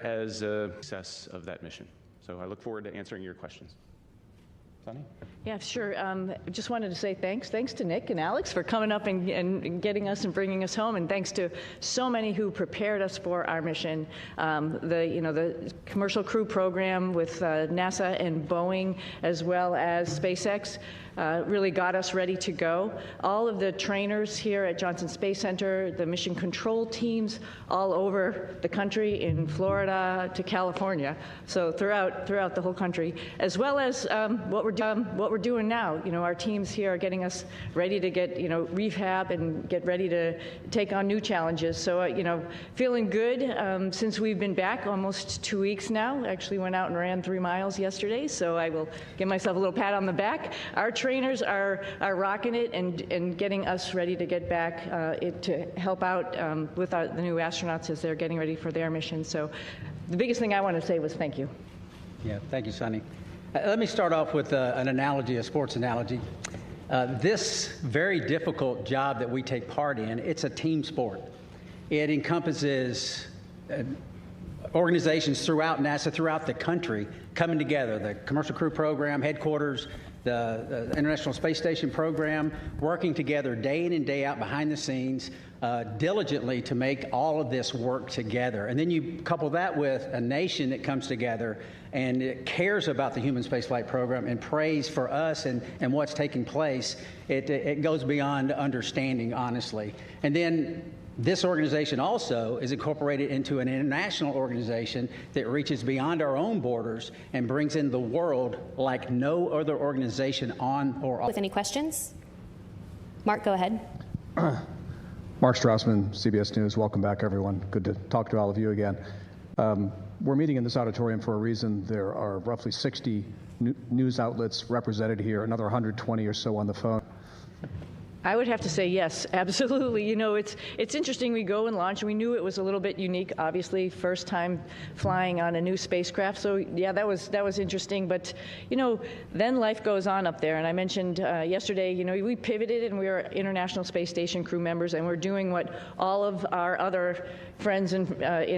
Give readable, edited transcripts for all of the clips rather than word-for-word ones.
as a success of that mission. So I look forward to answering your questions. Suni? Yeah, sure. Just wanted to say thanks to Nick and Alex for coming up and getting us and bringing us home, and thanks to so many who prepared us for our mission. The Commercial Crew program with NASA and Boeing, as well as SpaceX, really got us ready to go. All of the trainers here at Johnson Space Center, the mission control teams all over the country, in Florida to California, so throughout the whole country, as well as what we're doing now. Our teams here are getting us ready to get rehab and get ready to take on new challenges. So feeling good since we've been back almost 2 weeks now. Actually went out and ran 3 miles yesterday, so I will give myself a little pat on the back. Our trainers are rocking it and getting us ready to get back to help out with the new astronauts as they're getting ready for their mission. So the biggest thing I want to say was thank you. Yeah, thank you, Suni. Let me start off with an analogy, a sports analogy. This very difficult job that we take part in, it's a team sport. It encompasses organizations throughout NASA, throughout the country, coming together. The Commercial Crew program, headquarters, the International Space Station program, working together day in and day out behind the scenes, diligently to make all of this work together. And then you couple that with a nation that comes together and it cares about the human spaceflight program and prays for us and what's taking place. It goes beyond understanding, honestly. And then this organization also is incorporated into an international organization that reaches beyond our own borders and brings in the world like no other organization on or off. With any questions? Mark, go ahead. Mark Strassman, CBS News. Welcome back, everyone. Good to talk to all of you again. We're meeting in this auditorium for a reason. There are roughly 60 news outlets represented here, another 120 or so on the phone. I would have to say yes, absolutely. It's interesting. We go and launch, and we knew it was a little bit unique. Obviously, first time flying on a new spacecraft. So yeah, that was interesting. But then life goes on up there. And I mentioned yesterday, we pivoted and we are International Space Station crew members, and we're doing what all of our other friends in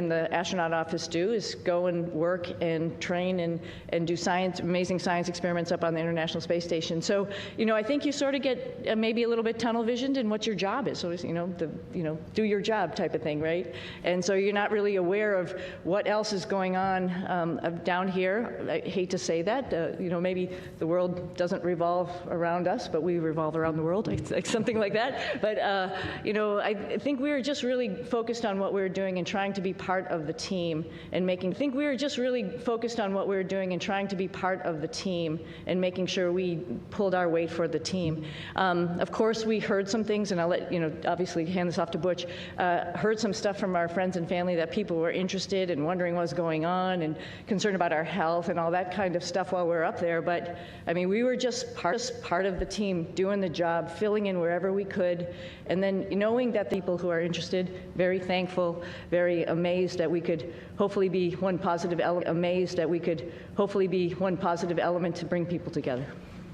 the astronaut office do: is go and work and train and do amazing science experiments up on the International Space Station. So I think you sort of get maybe a little bit tunnel visioned in what your job is. So do your job type of thing, right? And so you're not really aware of what else is going on down here. I hate to say that. Maybe the world doesn't revolve around us, but we revolve around the world, like something like that. But I think we were just really focused on what we were doing and trying to be part of the team and making. I think we were just really focused on what we were doing and trying to be part of the team and making sure we pulled our weight for the team. Of course, we heard some things, and I'll let obviously hand this off to Butch. Heard some stuff from our friends and family that people were interested and wondering what was going on and concerned about our health and all that kind of stuff while we were up there. But I mean, we were just part of the team, doing the job, filling in wherever we could, and then knowing that the people who are interested, very thankful, very amazed that we could hopefully be one positive element. Amazed that we could hopefully be one positive element to bring people together.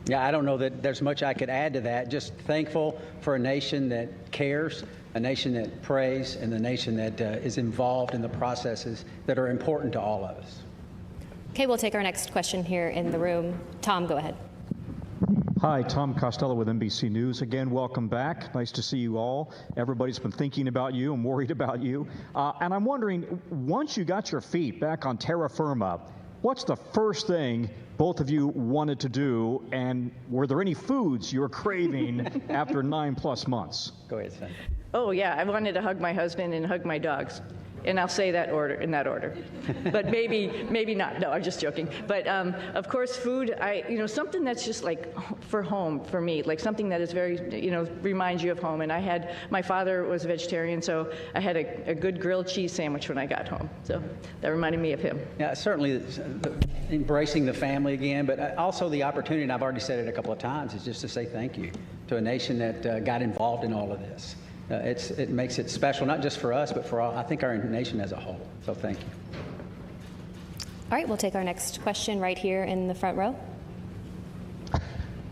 Yeah, I don't know that there's much I could add to that. Just thankful for a nation that cares, a nation that prays, and the nation that is involved in the processes that are important to all of us. Okay, we'll take our next question here in the room. Tom, go ahead. Hi, Tom Costello with NBC News. Again, welcome back. Nice to see you all. Everybody's been thinking about you and worried about you. And I'm wondering, once you got your feet back on terra firma, what's the first thing both of you wanted to do, and were there any foods you were craving after 9+ months? Go ahead, Sam. Oh yeah, I wanted to hug my husband and hug my dogs. And I'll say that in that order. But maybe not. No, I'm just joking. But of course, food, something that's just like for home for me, like something that is very, reminds you of home. And my father was a vegetarian, so I had a good grilled cheese sandwich when I got home. So that reminded me of him. Yeah, certainly embracing the family again, but also the opportunity, and I've already said it a couple of times, is just to say thank you to a nation that got involved in all of this. It makes it special, not just for us, but for I think our nation as a whole. So thank you. All right, we'll take our next question right here in the front row.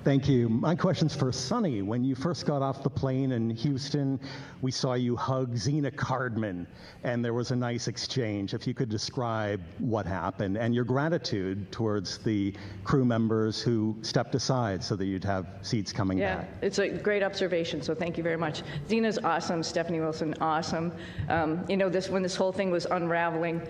Thank you. My question's for Suni. When you first got off the plane in Houston, we saw you hug Zena Cardman, and there was a nice exchange. If you could describe what happened and your gratitude towards the crew members who stepped aside so that you'd have seats coming back. Yeah, it's a great observation, so thank you very much. Zena's awesome, Stephanie Wilson, awesome. You know, when this whole thing was unraveling,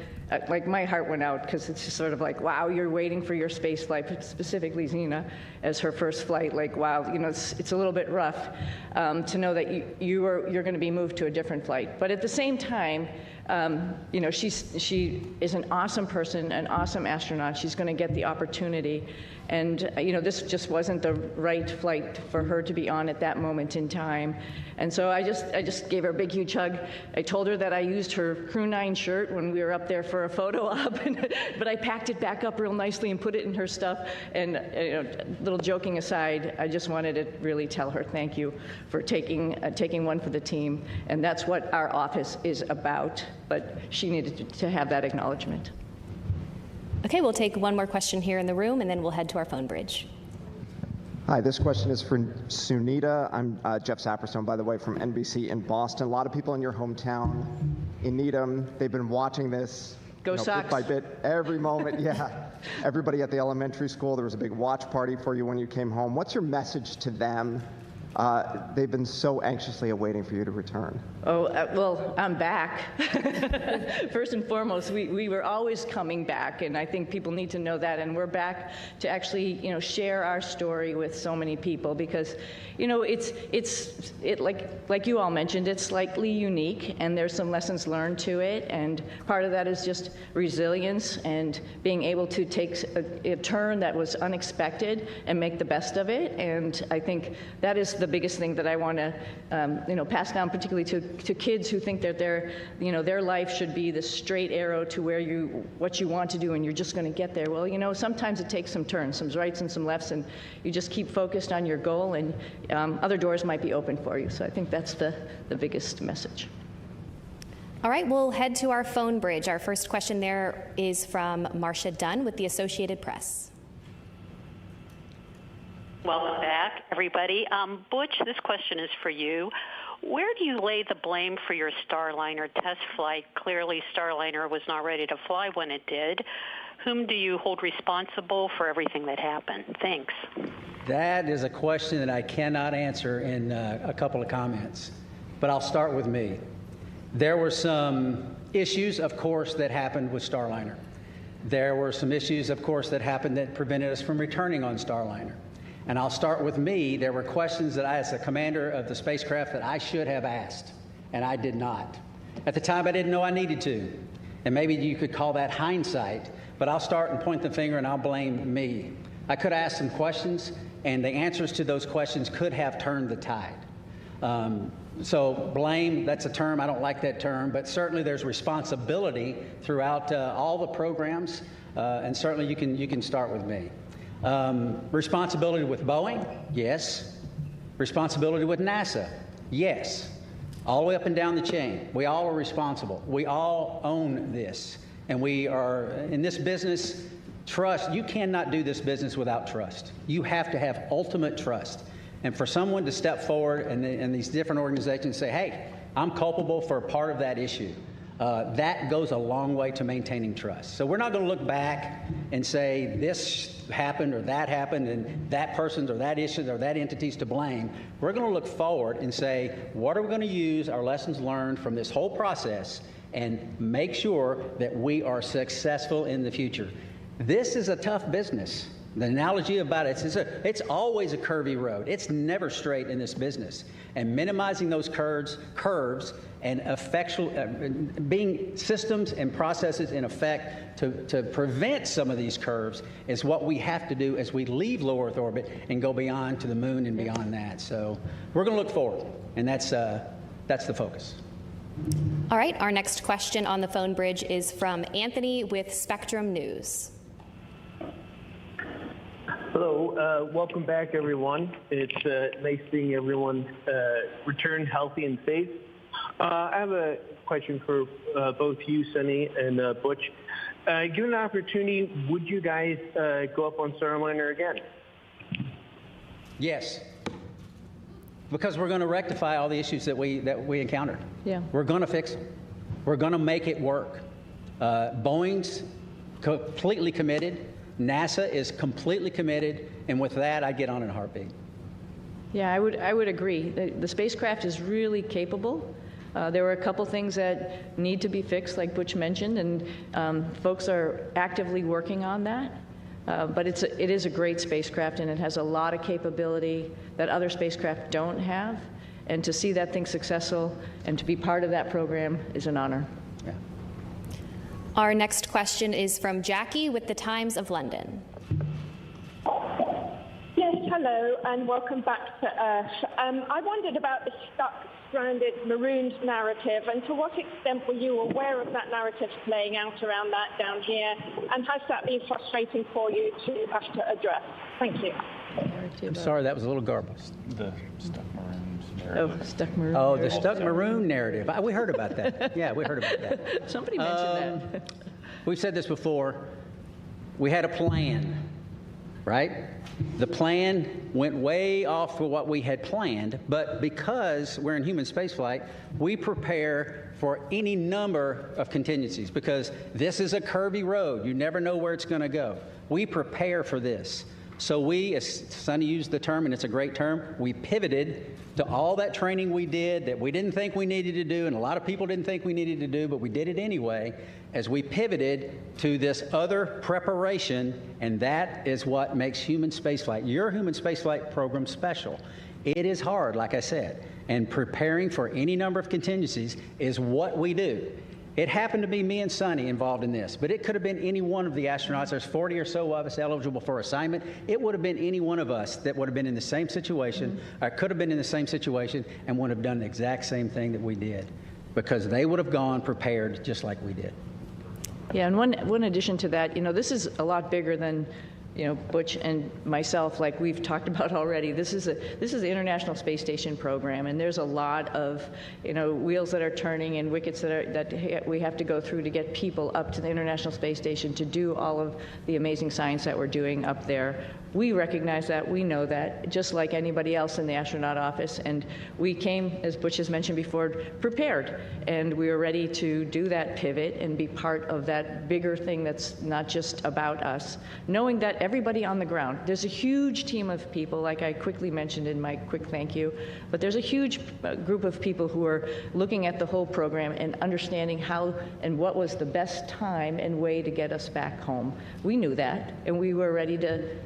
like my heart went out because it's just sort of like, wow, you're waiting for your space flight, specifically Zena, as her first flight. Like, wow, you know, it's a little bit rough to know that you're going to be moved to a different flight. But at the same time, you know, she is an awesome person, an awesome astronaut. She's going to get the opportunity. And, you know, this just wasn't the right flight for her to be on at that moment in time. And so I just gave her a big, huge hug. I told her that I used her Crew 9 shirt when we were up there for a photo op, but I packed it back up real nicely and put it in her stuff. And, you know, little joking aside, I just wanted to really tell her thank you for taking one for the team. And that's what our office is about. But she needed to have that acknowledgement. Okay, we'll take one more question here in the room, and then we'll head to our phone bridge. Hi, this question is for Sunita. I'm Jeff Saperstone, by the way, from NBC in Boston. A lot of people in your hometown in Needham, they've been watching this Sox. bit by bit, every moment. Yeah, everybody at the elementary school, there was a big watch party for you when you came home. What's your message to them? They've been so anxiously awaiting for you to return. Oh, well, I'm back. First and foremost, we were always coming back, and I think people need to know that. And we're back to actually, you know, share our story with so many people because, you know, it's like you all mentioned, it's slightly unique, and there's some lessons learned to it. And part of that is just resilience and being able to take a turn that was unexpected and make the best of it. And I think that is the biggest thing that I want to, you know, pass down, particularly to kids who think that their life should be the straight arrow to what you want to do, and you're just going to get there. Well, you know, sometimes it takes some turns, some rights and some lefts, and you just keep focused on your goal, and other doors might be open for you. So I think that's the biggest message. All right, we'll head to our phone bridge. Our first question there is from Marcia Dunn with the Associated Press. Welcome back, everybody. Butch, this question is for you. Where do you lay the blame for your Starliner test flight? Clearly, Starliner was not ready to fly when it did. Whom do you hold responsible for everything that happened? Thanks. That is a question that I cannot answer in a couple of comments, but I'll start with me. There were some issues, of course, that happened with Starliner. There were some issues, of course, that happened that prevented us from returning on Starliner. And I'll start with me. There were questions that I, as the commander of the spacecraft, that I should have asked, and I did not. At the time, I didn't know I needed to. And maybe you could call that hindsight, but I'll start and point the finger and I'll blame me. I could have asked some questions, and the answers to those questions could have turned the tide. So blame, that's a term, I don't like that term, but certainly there's responsibility throughout all the programs, and certainly you can start with me. Responsibility with Boeing? Yes. Responsibility with NASA? Yes. All the way up and down the chain. We all are responsible. We all own this. And we are, in this business, trust. You cannot do this business without trust. You have to have ultimate trust. And for someone to step forward and these different organizations say, hey, I'm culpable for a part of that issue, that goes a long way to maintaining trust. So we're not going to look back and say this happened or that happened and that person's or that issue or that entity's to blame. We're going to look forward and say, what are we going to use our lessons learned from this whole process and make sure that we are successful in the future. This is a tough business. The analogy about it, it's always a curvy road. It's never straight in this business. And minimizing those curves and being systems and processes in effect to prevent some of these curves is what we have to do as we leave low Earth orbit and go beyond to the moon and beyond that. So we're going to look forward, and that's the focus. All right, our next question on the phone bridge is from Anthony with Spectrum News. Hello, welcome back, everyone. It's nice seeing everyone return healthy and safe. I have a question for both you, Suni, and Butch. Given the opportunity, would you guys go up on Starliner again? Yes. Because we're going to rectify all the issues that we encountered. Yeah. We're going to fix them. We're going to make it work. Boeing's completely committed. NASA is completely committed. And with that, I'd get on in a heartbeat. Yeah, I would agree. The spacecraft is really capable. There were a couple things that need to be fixed, like Butch mentioned, and folks are actively working on that. But it is a great spacecraft, and it has a lot of capability that other spacecraft don't have. And to see that thing successful and to be part of that program is an honor. Yeah. Our next question is from Jackie with the Times of London. Yes, hello, and welcome back to Earth. I wondered about the stuck, stranded, marooned narrative, and to what extent were you aware of that narrative playing out around that down here, and has that been frustrating for you to have to address? Thank you. I'm sorry, that was a little garbled. The stuck maroons Oh, stuck maroon. Oh, the stuck maroon narrative. We heard about that. Yeah, we heard about that. Somebody mentioned that. We've said this before. We had a plan, right? The plan went way off for what we had planned, but because we're in human spaceflight, we prepare for any number of contingencies because this is a curvy road. You never know where it's going to go. We prepare for this. So we, as Suni used the term, and it's a great term, we pivoted to all that training we did that we didn't think we needed to do, and a lot of people didn't think we needed to do, but we did it anyway, as we pivoted to this other preparation, and that is what makes human spaceflight, your human spaceflight program, special. It is hard, like I said, and preparing for any number of contingencies is what we do. It happened to be me and Suni involved in this, but it could have been any one of the astronauts. There's 40 or so of us eligible for assignment. It would have been any one of us that would have been in the same situation, or could have been in the same situation, and would have done the exact same thing that we did, because they would have gone prepared just like we did. Yeah, and one addition to that, this is a lot bigger than, Butch and myself, like we've talked about already. This is the International Space Station program, and there's a lot of, wheels that are turning and wickets that we have to go through to get people up to the International Space Station to do all of the amazing science that we're doing up there. We recognize that, we know that, just like anybody else in the astronaut office, and we came, as Butch has mentioned before, prepared, and we were ready to do that pivot and be part of that bigger thing that's not just about us, knowing that everybody on the ground, there's a huge team of people, like I quickly mentioned in my quick thank you, but there's a huge group of people who are looking at the whole program and understanding how and what was the best time and way to get us back home. We knew that, and we were ready to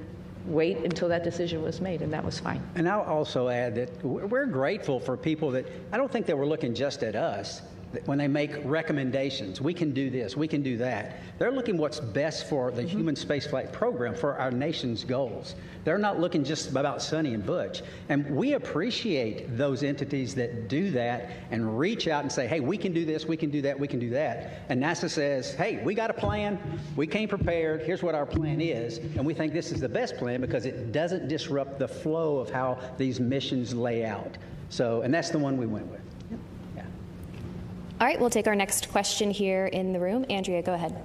wait until that decision was made, and that was fine. And I'll also add that we're grateful for people that, I don't think they were looking just at us when they make recommendations. We can do this, we can do that. They're looking what's best for the human spaceflight program, for our nation's goals. They're not looking just about Suni and Butch. And we appreciate those entities that do that and reach out and say, hey, we can do this, we can do that, we can do that. And NASA says, hey, we got a plan, we came prepared, here's what our plan is, and we think this is the best plan because it doesn't disrupt the flow of how these missions lay out. So, and that's the one we went with. All right, we'll take our next question here in the room. Andrea, go ahead.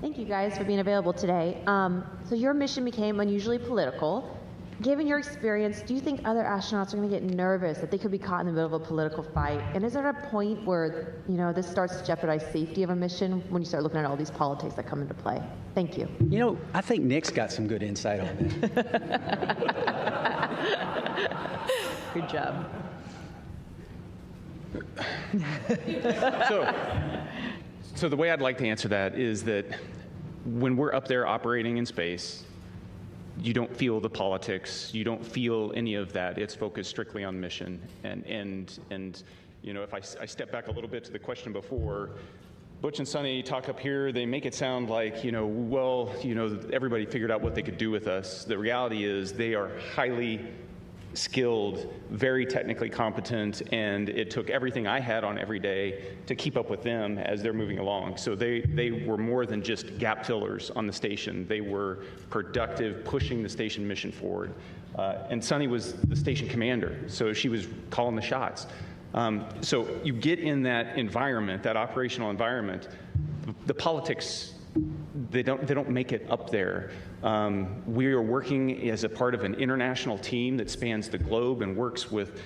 Thank you guys for being available today. So your mission became unusually political. Given your experience, do you think other astronauts are going to get nervous that they could be caught in the middle of a political fight? And is there a point where, this starts to jeopardize safety of a mission when you start looking at all these politics that come into play? Thank you. I think Nick's got some good insight on that. Good job. So the way I'd like to answer that is that when we're up there operating in space, you don't feel the politics, you don't feel any of that. It's focused strictly on mission. And if I step back a little bit to the question before, Butch and Suni talk up here, they make it sound like, everybody figured out what they could do with us. The reality is they are highly skilled, very technically competent, and it took everything I had on every day to keep up with them as they're moving along. So they were more than just gap fillers on the station. They were productive, pushing the station mission forward. And Suni was the station commander, so she was calling the shots. So you get in that environment, that operational environment, the politics they don't make it up there. We are working as a part of an international team that spans the globe and works with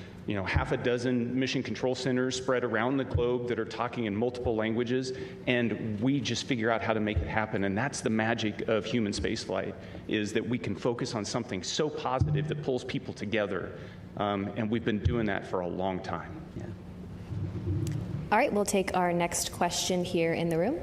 half a dozen mission control centers spread around the globe that are talking in multiple languages, and we just figure out how to make it happen. And that's the magic of human spaceflight, is that we can focus on something so positive that pulls people together. And we've been doing that for a long time. Yeah. All right, we'll take our next question here in the room.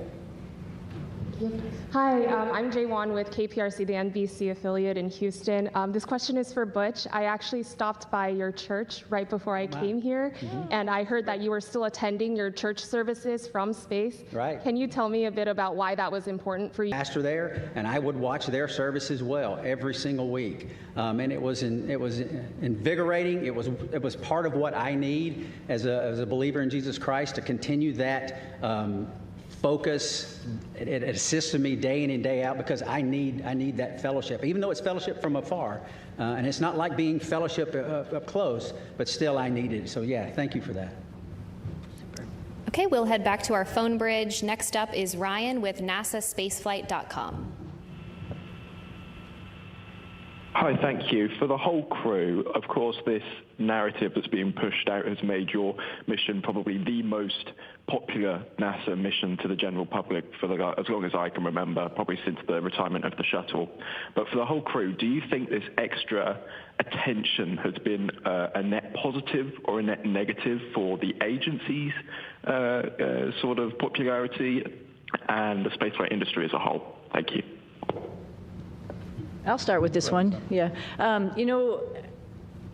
Hi, I'm Jay Wan with KPRC, the NBC affiliate in Houston. This question is for Butch. I actually stopped by your church right before I came here, and I heard that you were still attending your church services from space. Right. Can you tell me a bit about why that was important for you? Pastor there, and I would watch their service as well every single week, and it was invigorating. It was part of what I need as a believer in Jesus Christ to continue that. Focus. It assists me day in and day out because I need that fellowship, even though it's fellowship from afar, and it's not like being fellowship up close, but still I need it. So yeah, thank you for that. Okay, we'll head back to our phone bridge. Next up is Ryan with NASAspaceflight.com. Hi, thank you. For the whole crew, of course, this narrative that's being pushed out has made your mission probably the most popular NASA mission to the general public for as long as I can remember, probably since the retirement of the shuttle. But for the whole crew, do you think this extra attention has been a net positive or a net negative for the agency's sort of popularity and the spaceflight industry as a whole? Thank you. I'll start with this one. Yeah.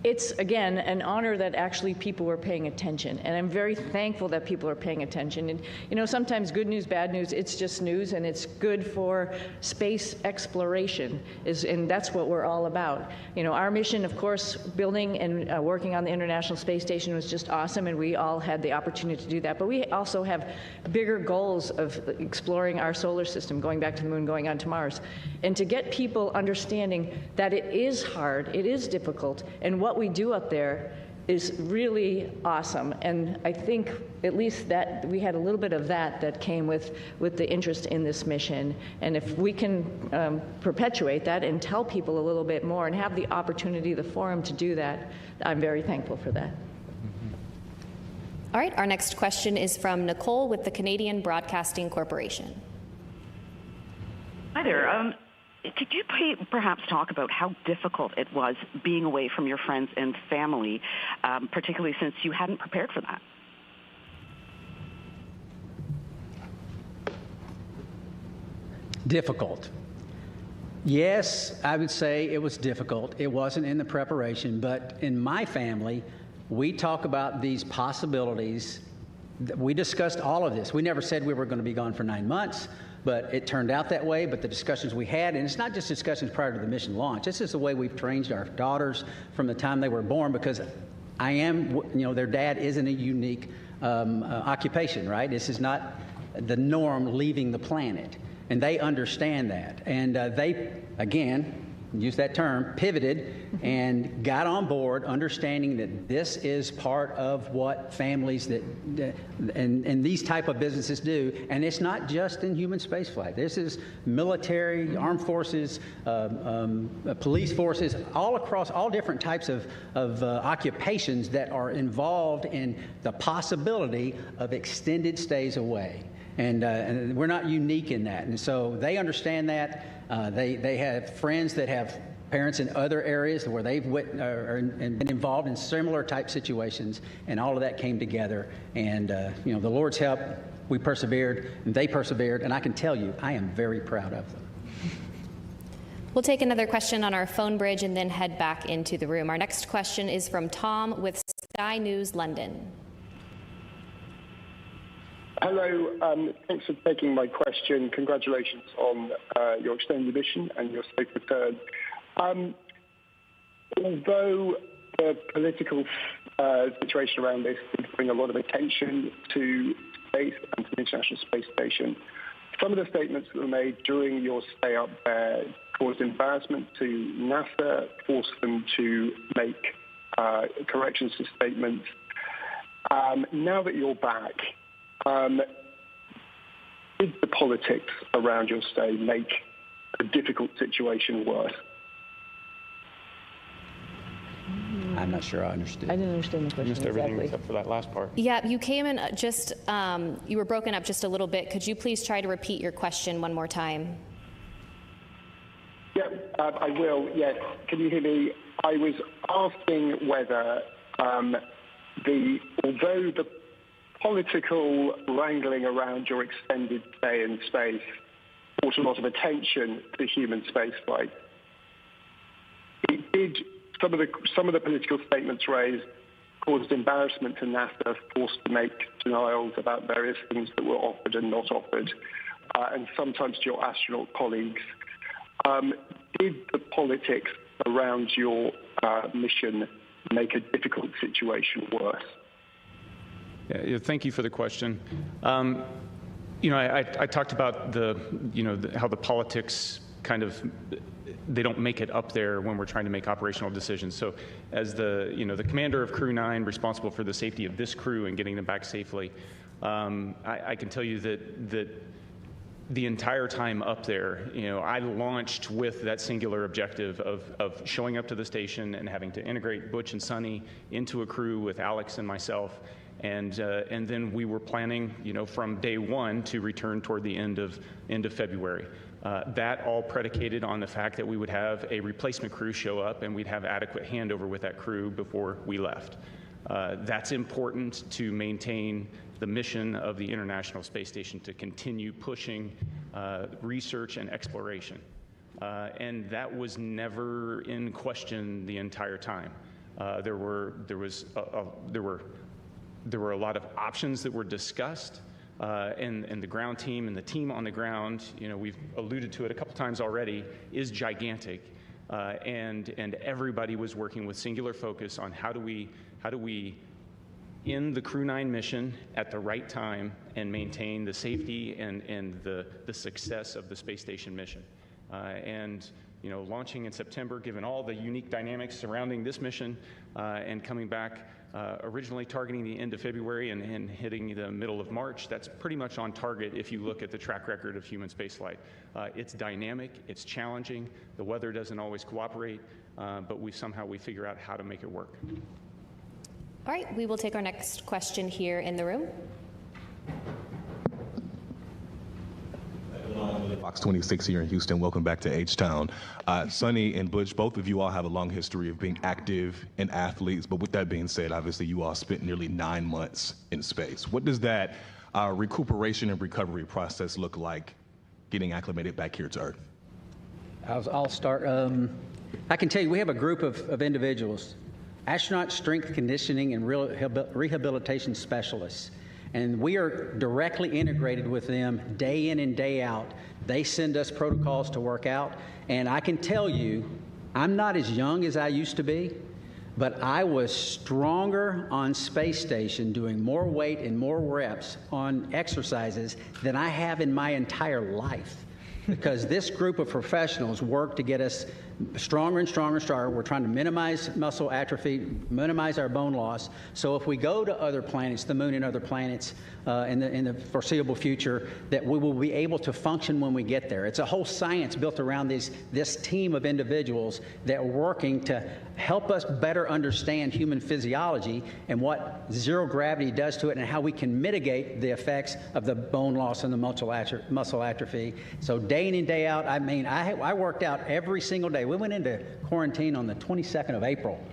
It's, again, an honor that actually people were paying attention. And I'm very thankful that people are paying attention. And, sometimes good news, bad news, it's just news, and it's good for space exploration, and that's what we're all about. Our mission, of course, building and working on the International Space Station was just awesome, and we all had the opportunity to do that. But we also have bigger goals of exploring our solar system, going back to the moon, going on to Mars. And to get people understanding that it is hard, it is difficult, and what we do up there is really awesome. And I think at least that we had a little bit of that came with the interest in this mission. And if we can perpetuate that and tell people a little bit more and have the opportunity, the forum to do that, I'm very thankful for that. All right, our next question is from Nicole with the Canadian Broadcasting Corporation. Hi there. Could you perhaps talk about how difficult it was being away from your friends and family, particularly since you hadn't prepared for that? Difficult. Yes, I would say it was difficult. It wasn't in the preparation, but in my family, we talk about these possibilities. We discussed all of this. We never said we were going to be gone for 9 months. But it turned out that way. But the discussions we had, and it's not just discussions prior to the mission launch. This is the way we've trained our daughters from the time they were born, because their dad isn't a unique occupation, right? This is not the norm leaving the planet. And they understand that. And they, again, use that term, pivoted and got on board, understanding that this is part of what families and these type of businesses do. And it's not just in human spaceflight. This is military, armed forces, police forces, all across all different types of occupations that are involved in the possibility of extended stays away. And we're not unique in that. And so they understand that. They have friends that have parents in other areas where they've been involved in similar type situations, and all of that came together. And the Lord's help, we persevered, and they persevered, and I can tell you, I am very proud of them. We'll take another question on our phone bridge and then head back into the room. Our next question is from Tom with Sky News London. Hello, thanks for taking my question. Congratulations on your extended mission and your safe return. Although the political situation around this did bring a lot of attention to space and to the International Space Station, some of the statements that were made during your stay up there caused embarrassment to NASA, forced them to make corrections to statements. Now that you're back, did the politics around your stay make a difficult situation worse? I'm not sure I understood. I didn't understand the question Missed everything exactly. except for that last part. Yeah, you came in you were broken up just a little bit. Could you please try to repeat your question one more time? Yeah, I will. Yes. Can you hear me? I was asking whether, although the political wrangling around your extended stay in space brought a lot of attention to human spaceflight, it did. Some of the political statements raised caused embarrassment to NASA, forced to make denials about various things that were offered and not offered, and sometimes to your astronaut colleagues. Did the politics around your mission make a difficult situation worse? Yeah, thank you for the question. I talked about how the politics kind of, they don't make it up there when we're trying to make operational decisions. So as the commander of Crew 9 responsible for the safety of this crew and getting them back safely, I can tell you that the entire time up there, I launched with that singular objective of showing up to the station and having to integrate Butch and Suni into a crew with Alex and myself. And then we were planning, from day one to return toward the end of February. That all predicated on the fact that we would have a replacement crew show up and we'd have adequate handover with that crew before we left. That's important to maintain the mission of the International Space Station, to continue pushing research and exploration. And that was never in question the entire time. There were a lot of options that were discussed, and the ground team and the team on the ground, we've alluded to it a couple times already, is gigantic, and everybody was working with singular focus on how do we end the Crew 9 mission at the right time and maintain the safety and the success of the space station mission. Launching in September, given all the unique dynamics surrounding this mission, and coming back originally targeting the end of February and hitting the middle of March, that's pretty much on target if you look at the track record of human spaceflight. It's dynamic, it's challenging, the weather doesn't always cooperate, but we figure out how to make it work. All right, we will take our next question here in the room. Fox 26 here in Houston. Welcome back to H-Town. Suni and Butch, both of you all have a long history of being active and athletes, but with that being said, obviously you all spent nearly 9 months in space. What does that recuperation and recovery process look like getting acclimated back here to Earth? I'll start. I can tell you we have a group of individuals, astronaut strength conditioning and rehabilitation specialists. And we are directly integrated with them day in and day out. They send us protocols to work out. And I can tell you, I'm not as young as I used to be, but I was stronger on space station doing more weight and more reps on exercises than I have in my entire life. Because this group of professionals work to get us stronger and stronger and stronger. We're trying to minimize muscle atrophy, minimize our bone loss. So if we go to other planets, the moon and other planets in the foreseeable future, that we will be able to function when we get there. It's a whole science built around this team of individuals that are working to help us better understand human physiology and what zero gravity does to it and how we can mitigate the effects of the bone loss and the muscle atrophy. So day in and day out, I worked out every single day. We went into quarantine on the 22nd of April.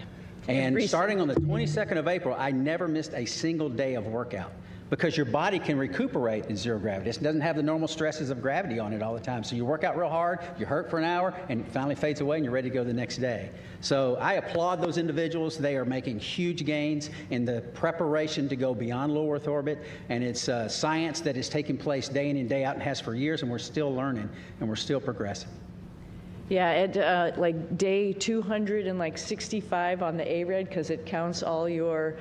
And starting on the 22nd of April, I never missed a single day of workout because your body can recuperate in zero gravity. It doesn't have the normal stresses of gravity on it all the time. So you work out real hard, you hurt for an hour, and it finally fades away and you're ready to go the next day. So I applaud those individuals. They are making huge gains in the preparation to go beyond low Earth orbit. And it's science that is taking place day in and day out and has for years, and we're still learning and we're still progressing. Yeah, at like day 265 on the ARED, because it counts all your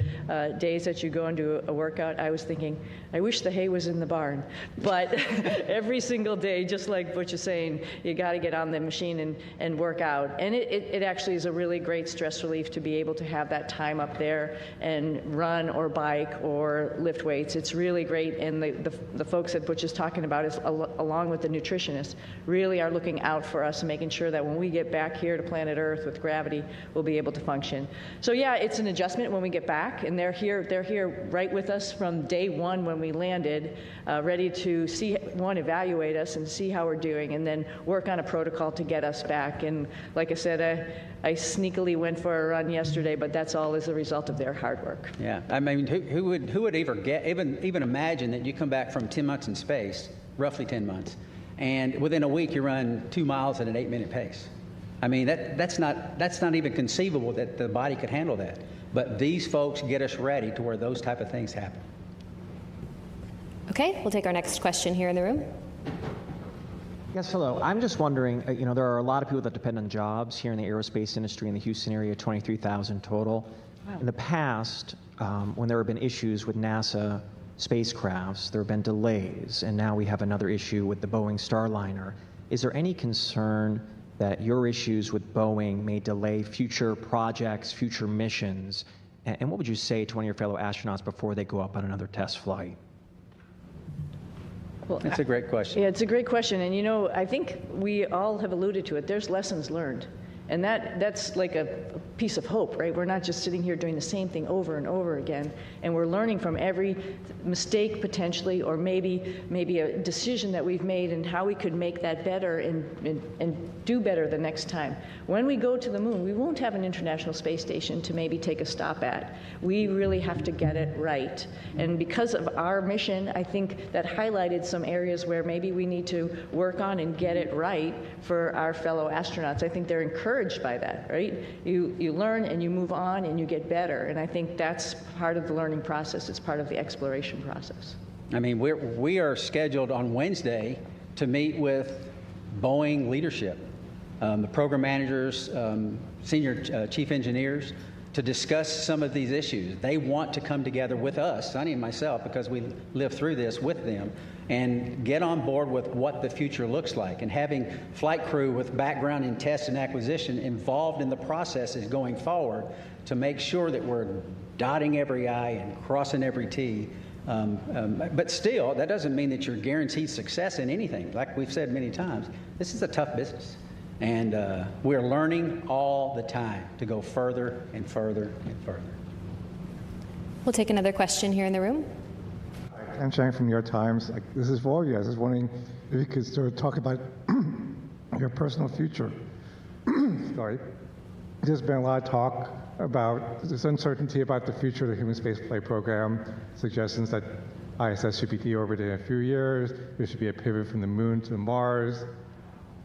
days that you go into a workout, I was thinking, I wish the hay was in the barn. But every single day, just like Butch is saying, you got to get on the machine and work out. And it actually is a really great stress relief to be able to have that time up there and run or bike or lift weights. It's really great. And the folks that Butch is talking about, is along with the nutritionists, really are looking out for us and making sure that when we get back here to planet Earth with gravity, we'll be able to function. So yeah, it's an adjustment when we get back, and they're here right with us from day one when we landed, ready to evaluate us and see how we're doing, and then work on a protocol to get us back. And like I said, I sneakily went for a run yesterday, but that's all as a result of their hard work. Yeah, I mean, who would even imagine that you come back from 10 months in space, roughly 10 months, and within a week you run 2 miles at an 8-minute pace? I mean, that's not even conceivable that the body could handle that. But these folks get us ready to where those type of things happen. Okay, we'll take our next question here in the room. Yes, hello. I'm just wondering, there are a lot of people that depend on jobs here in the aerospace industry in the Houston area, 23,000 total. Wow. In the past, when there have been issues with NASA spacecrafts, there have been delays, and now we have another issue with the Boeing Starliner. Is there any concern that your issues with Boeing may delay future projects, future missions? And what would you say to one of your fellow astronauts before they go up on another test flight? Well, that's a great question. Yeah, it's a great question. And I think we all have alluded to it. There's lessons learned. And that's like a piece of hope, right? We're not just sitting here doing the same thing over and over again, and we're learning from every mistake potentially, or maybe a decision that we've made, and how we could make that better and do better the next time. When we go to the moon, we won't have an International Space Station to maybe take a stop at. We really have to get it right. And because of our mission, I think that highlighted some areas where maybe we need to work on and get it right for our fellow astronauts. I think they're encouraged by that, right? You learn and you move on and you get better. And I think that's part of the learning process. It's part of the exploration process. I mean, we are scheduled on Wednesday to meet with Boeing leadership, the program managers, senior chief engineers, to discuss some of these issues. They want to come together with us, Suni and myself, because we lived through this with them, and get on board with what the future looks like. And having flight crew with background in test and acquisition involved in the processes going forward to make sure that we're dotting every I and crossing every T. But still, that doesn't mean that you're guaranteed success in anything. Like we've said many times, this is a tough business. And we're learning all the time to go further and further and further. We'll take another question here in the room. I'm Chang from New York Times. This is for all of you guys. I was wondering if you could sort of talk about your personal future. Sorry. There's been a lot of talk about this uncertainty about the future of the human spaceflight program, suggestions that ISS should be deorbited in a few years, there should be a pivot from the moon to Mars.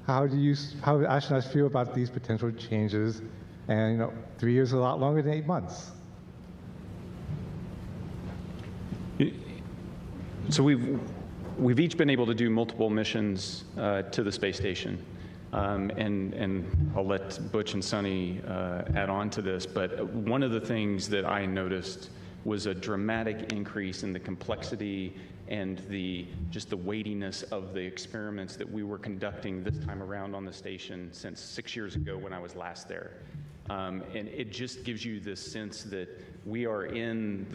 How do astronauts feel about these potential changes? And 3 years is a lot longer than 8 months. So we've each been able to do multiple missions to the space station, and I'll let Butch and Suni add on to this. But one of the things that I noticed was a dramatic increase in the complexity and just the weightiness of the experiments that we were conducting this time around on the station since 6 years ago when I was last there. And it just gives you this sense that we are in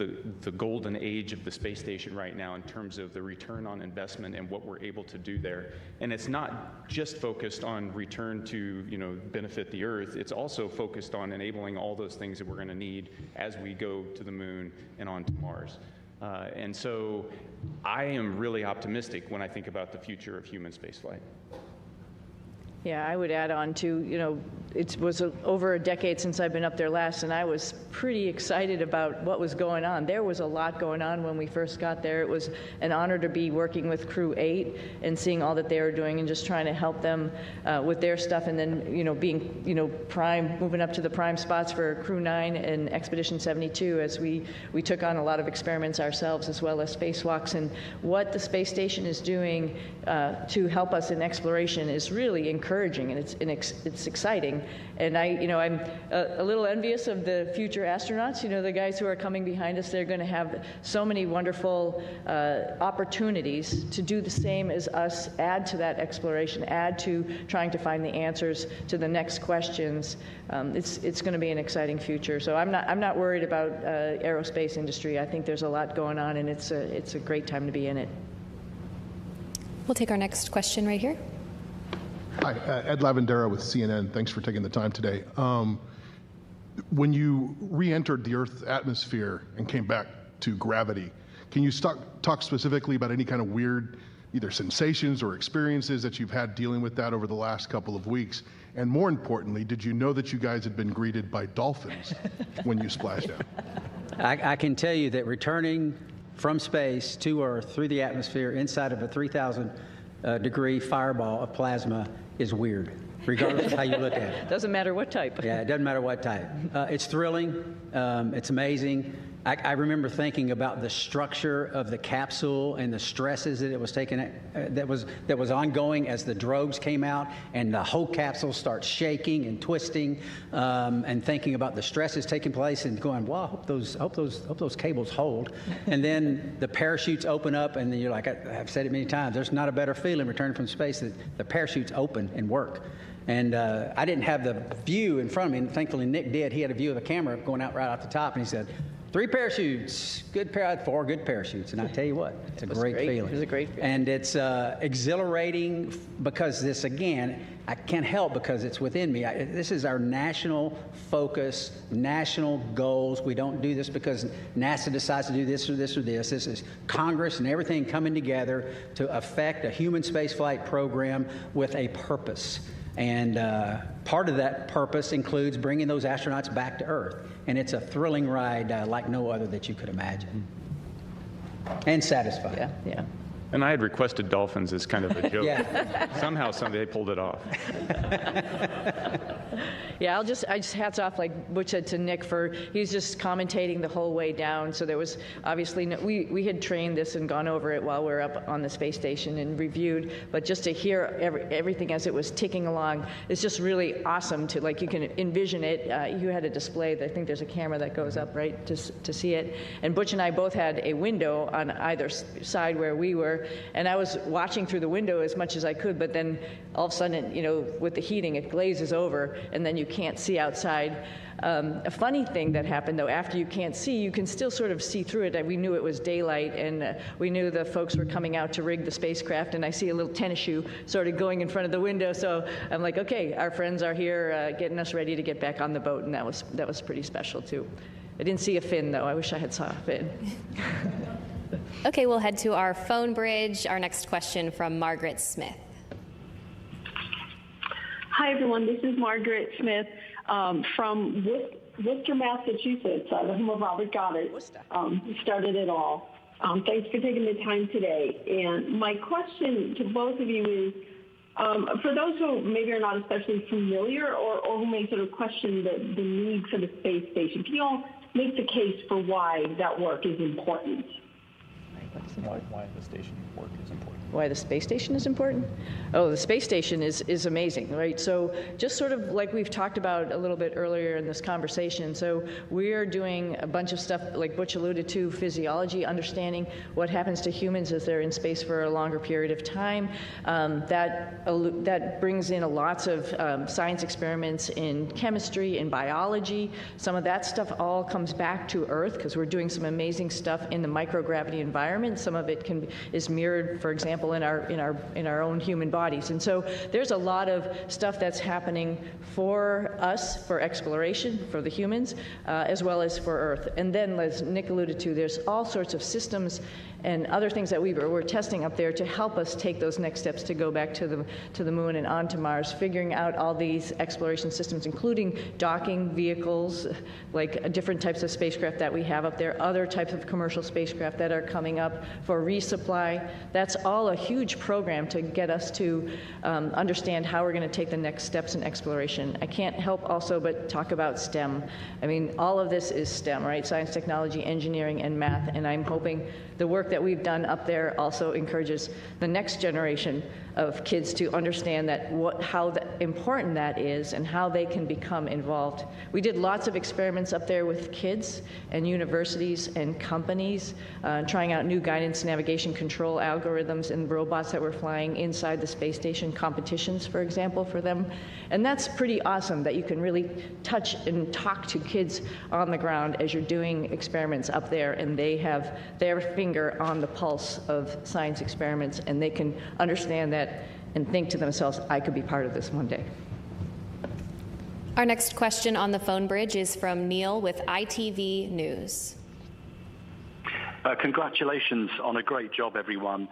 the golden age of the space station right now in terms of the return on investment and what we're able to do there. And it's not just focused on return to benefit the Earth. It's also focused on enabling all those things that we're going to need as we go to the moon and on to Mars. And so I am really optimistic when I think about the future of human spaceflight. Yeah, I would add on to, it was over a decade since I've been up there last, and I was pretty excited about what was going on. There was a lot going on when we first got there. It was an honor to be working with Crew 8 and seeing all that they were doing and just trying to help them with their stuff, and then, being, prime, moving up to the prime spots for Crew 9 and Expedition 72 as we took on a lot of experiments ourselves as well as spacewalks. And what the space station is doing to help us in exploration is really encouraging. encouraging, and it's exciting. And I'm a little envious of the future astronauts. The guys who are coming behind us, they're going to have so many wonderful opportunities to do the same as us, add to that exploration, add to trying to find the answers to the next questions. It's going to be an exciting future. So I'm not worried about aerospace industry. I think there's a lot going on, and it's a great time to be in it. We'll take our next question right here. Hi, Ed Lavandera with CNN. Thanks for taking the time today. When you re-entered the Earth's atmosphere and came back to gravity, can you talk specifically about any kind of weird either sensations or experiences that you've had dealing with that over the last couple of weeks? And more importantly, did you know that you guys had been greeted by dolphins when you splashed down? I can tell you that returning from space to Earth through the atmosphere inside of a 3,000 degree fireball of plasma is weird, regardless of how you look at it. Doesn't matter what type. Yeah, it doesn't matter what type. It's thrilling. It's amazing. I remember thinking about the structure of the capsule and the stresses that it was taking, that was ongoing as the drogues came out, and the whole capsule starts shaking and twisting, and thinking about the stresses taking place, and going, "Wow, hope those cables hold." And then the parachutes open up, and then you're like, I've said it many times, there's not a better feeling returning from space that the parachutes open and work. And I didn't have the view in front of me, and thankfully Nick did. He had a view of the camera going out right off the top, and he said, 3 parachutes, 4 good parachutes. And I tell you what, it's a great feeling. It was a great feeling. And it's exhilarating because this, again, I can't help because it's within me. This is our national focus, national goals. We don't do this because NASA decides to do this or this or this. This is Congress and everything coming together to affect a human spaceflight program with a purpose. And part of that purpose includes bringing those astronauts back to Earth. And it's a thrilling ride like no other that you could imagine. And satisfying. Yeah, yeah. And I had requested dolphins as kind of a joke. Yeah. Somehow, they pulled it off. Yeah, I just hats off, like Butch said, to Nick he was just commentating the whole way down. So there was obviously we had trained this and gone over it while we were up on the space station and reviewed. But just to hear everything as it was ticking along, it's just really awesome to, like, you can envision it. You had a display. I think there's a camera that goes up, right, to see it. And Butch and I both had a window on either side where we were. And I was watching through the window as much as I could, but then all of a sudden, with the heating, it glazes over, and then you can't see outside. A funny thing that happened, though, after you can't see, you can still sort of see through it. We knew it was daylight, and we knew the folks were coming out to rig the spacecraft, and I see a little tennis shoe sort of going in front of the window. So I'm like, okay, our friends are here getting us ready to get back on the boat, and that was pretty special, too. I didn't see a fin, though. I wish I had saw a fin. Okay, we'll head to our phone bridge. Our next question from Margaret Smith. Hi, everyone. This is Margaret Smith from Worcester, Massachusetts, the home of Robert Goddard, who started it all. Thanks for taking the time today. And my question to both of you is, for those who maybe are not especially familiar or who may sort of question the need for the space station, can you all make the case for why that work is important? Why the station work is important. Why the space station is important? Oh, the space station is amazing, right? So just sort of like we've talked about a little bit earlier in this conversation, so we're doing a bunch of stuff like Butch alluded to, physiology, understanding what happens to humans as they're in space for a longer period of time. That brings in lots of science experiments in chemistry, in biology. Some of that stuff all comes back to Earth because we're doing some amazing stuff in the microgravity environment. Some of it is mirrored, for example, in our own human bodies. And so there's a lot of stuff that's happening for us, for exploration, for the humans, as well as for Earth. And then, as Nick alluded to, there's all sorts of systems and other things that we're testing up there to help us take those next steps to go back to the moon and onto Mars, figuring out all these exploration systems, including docking vehicles, like different types of spacecraft that we have up there, other types of commercial spacecraft that are coming up for resupply. That's all a huge program to get us to understand how we're going to take the next steps in exploration. I can't help also but talk about STEM. I mean, all of this is STEM, right? Science, technology, engineering, and math, and I'm hoping the work that we've done up there also encourages the next generation of kids to understand that how important that is and how they can become involved. We did lots of experiments up there with kids and universities and companies, trying out new guidance, navigation, control algorithms and robots that were flying inside the space station, competitions, for example, for them. And that's pretty awesome that you can really touch and talk to kids on the ground as you're doing experiments up there, and they have their finger on the pulse of science experiments, and they can understand that and think to themselves, I could be part of this one day. Our next question on the phone bridge is from Neil with ITV News. Congratulations on a great job, everyone.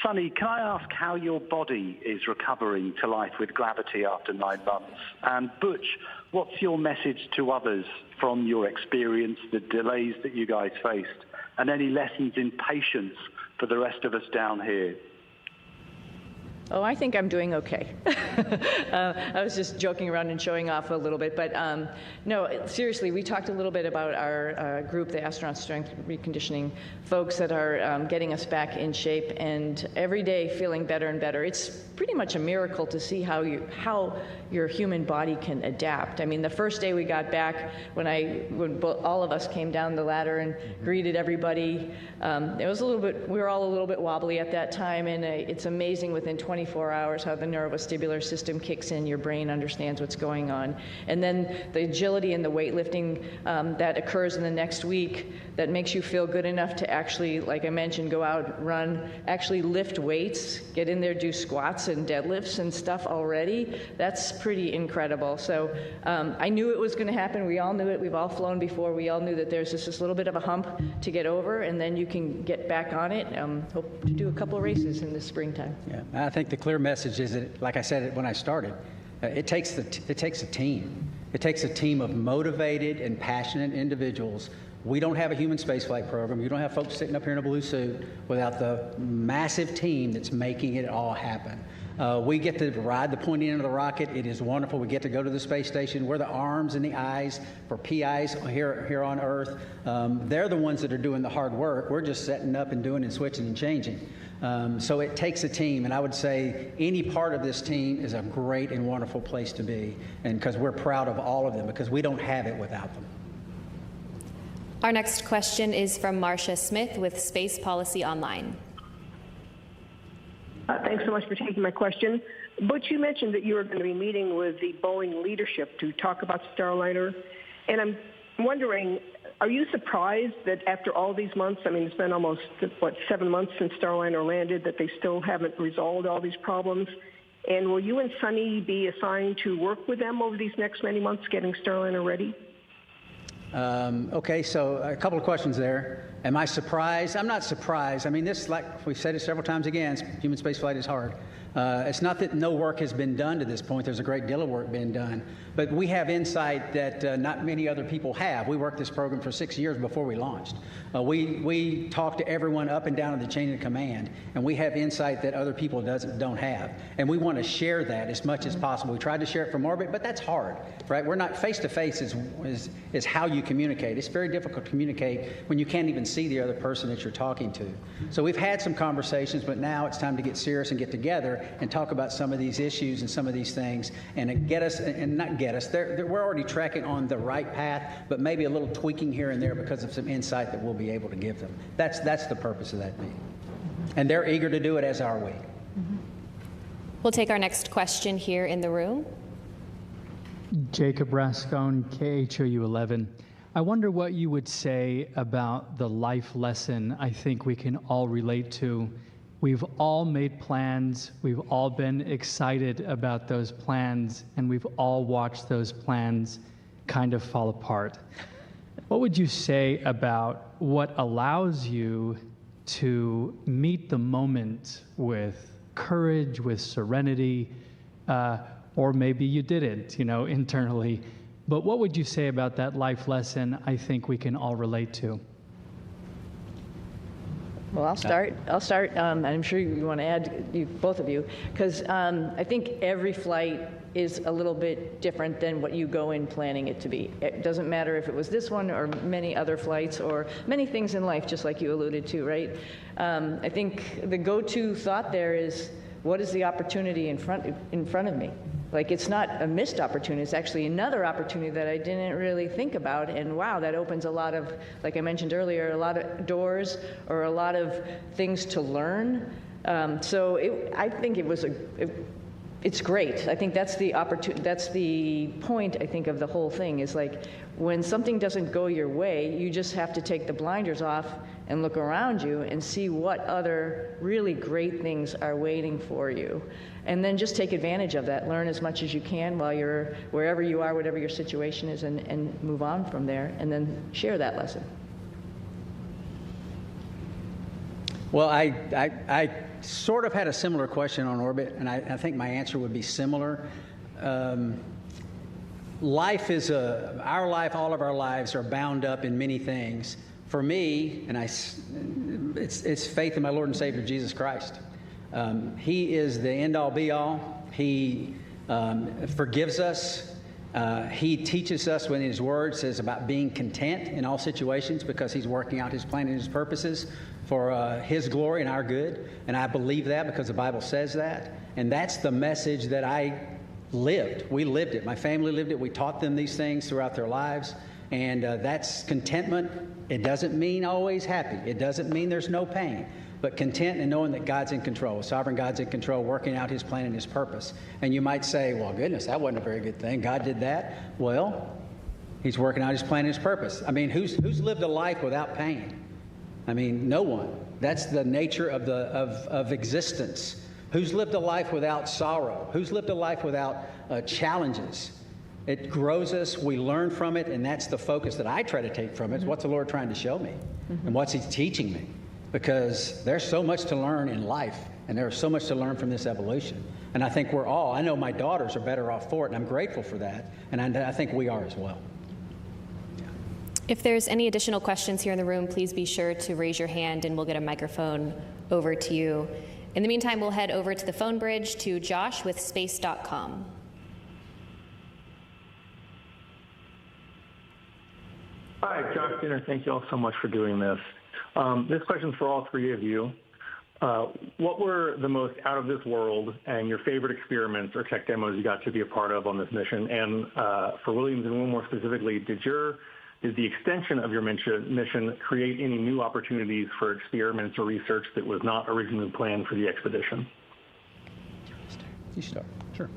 Suni, can I ask how your body is recovering to life with gravity after 9 months? And Butch, what's your message to others from your experience, the delays that you guys faced, and any lessons in patience for the rest of us down here? Oh, I think I'm doing okay. I was just joking around and showing off a little bit, but no, seriously, we talked a little bit about our group, the Astronaut Strength Reconditioning folks that are getting us back in shape, and every day feeling better and better. It's pretty much a miracle to see how your human body can adapt. I mean, the first day we got back, when all of us came down the ladder and greeted everybody, it was we were all a little bit wobbly at that time, and it's amazing within 24 hours how the neurovestibular system kicks in, your brain understands what's going on. And then the agility and the weightlifting that occurs in the next week that makes you feel good enough to actually, like I mentioned, go out, run, actually lift weights, get in there, do squats and deadlifts and stuff already. That's pretty incredible. So I knew it was going to happen. We all knew it. We've all flown before. We all knew that there's just this little bit of a hump to get over, and then you can get back on it. Hope to do a couple of races in the springtime. Yeah, I think the clear message is that, like I said when I started, it takes a team. It takes a team of motivated and passionate individuals. We don't have a human spaceflight program. You don't have folks sitting up here in a blue suit without the massive team that's making it all happen. We get to ride the pointy end of the rocket. It is wonderful. We get to go to the space station. We're the arms and the eyes for PIs here on Earth. They're the ones that are doing the hard work. We're just setting up and doing and switching and changing. So it takes a team, and I would say any part of this team is a great and wonderful place to be, and because we're proud of all of them, because we don't have it without them. Our next question is from Marcia Smith with Space Policy Online. Thanks so much for taking my question. Butch, you mentioned that you were going to be meeting with the Boeing leadership to talk about Starliner, and I'm wondering, are you surprised that after all these months, I mean, it's been almost, 7 months since Starliner landed, that they still haven't resolved all these problems? And will you and Suni be assigned to work with them over these next many months getting Starliner ready? Okay, so a couple of questions there. Am I surprised? I'm not surprised. I mean, this, like we've said it several times again, human spaceflight is hard. It's not that no work has been done to this point. There's a great deal of work being done. But we have insight that not many other people have. We worked this program for 6 years before we launched. We talk to everyone up and down in the chain of command, and we have insight that other people don't have. And we want to share that as much as possible. We tried to share it from orbit, but that's hard, right? We're not face-to-face is how you communicate. It's very difficult to communicate when you can't even see the other person that you're talking to. So we've had some conversations, but now it's time to get serious and get together and talk about some of these issues and some of these things, and get us, and not get us, we're already tracking on the right path, but maybe a little tweaking here and there because of some insight that we'll be able to give them. That's the purpose of that meeting. And they're eager to do it, as are we. We'll take our next question here in the room. Jacob Rascone, KHOU 11. I wonder what you would say about the life lesson I think we can all relate to. We've all made plans, we've all been excited about those plans, and we've all watched those plans kind of fall apart. What would you say about what allows you to meet the moment with courage, with serenity, or maybe you didn't, internally. But what would you say about that life lesson I think we can all relate to? Well, I'll start. I'm sure you want to add, both of you, because I think every flight is a little bit different than what you go in planning it to be. It doesn't matter if it was this one or many other flights or many things in life, just like you alluded to, right? I think the go-to thought there is, what is the opportunity in front of me? Like, it's not a missed opportunity, it's actually another opportunity that I didn't really think about, and wow, that opens a lot of, like I mentioned earlier, a lot of doors or a lot of things to learn. I think it's great. I think that's the point, I think, of the whole thing, is like, when something doesn't go your way, you just have to take the blinders off and look around you and see what other really great things are waiting for you. And then just take advantage of that. Learn as much as you can while you're wherever you are, whatever your situation is, and move on from there, and then share that lesson. Well, I sort of had a similar question on orbit, and I think my answer would be similar. Life is our life, all of our lives are bound up in many things. For me, and it's faith in my Lord and Savior, Jesus Christ. He is the end-all, be-all. He forgives us. He teaches us when His Word says about being content in all situations, because He's working out His plan and His purposes for His glory and our good. And I believe that because the Bible says that. And that's the message that I lived. We lived it. My family lived it. We taught them these things throughout their lives. And that's contentment. It doesn't mean always happy. It doesn't mean there's no pain. But content and knowing that God's in control, sovereign God's in control, working out His plan and His purpose. And you might say, well, goodness, that wasn't a very good thing. God did that. Well, He's working out His plan and His purpose. I mean, who's lived a life without pain? I mean, no one. That's the nature of existence. Who's lived a life without sorrow? Who's lived a life without challenges? It grows us, we learn from it, and that's the focus that I try to take from it. Is what's the Lord trying to show me? And what's He teaching me? Because there's so much to learn in life, and there's so much to learn from this evolution. And I think I know my daughters are better off for it, and I'm grateful for that, and I think we are as well. If there's any additional questions here in the room, please be sure to raise your hand and we'll get a microphone over to you. In the meantime, we'll head over to the phone bridge to Josh with space.com. Hi, Josh Dinner. Thank you all so much for doing this. This question's for all three of you. What were the most out of this world and your favorite experiments or tech demos you got to be a part of on this mission? And for Williams and Wilmore specifically, did the extension of your mission create any new opportunities for experiments or research that was not originally planned for the expedition? You start. Sure.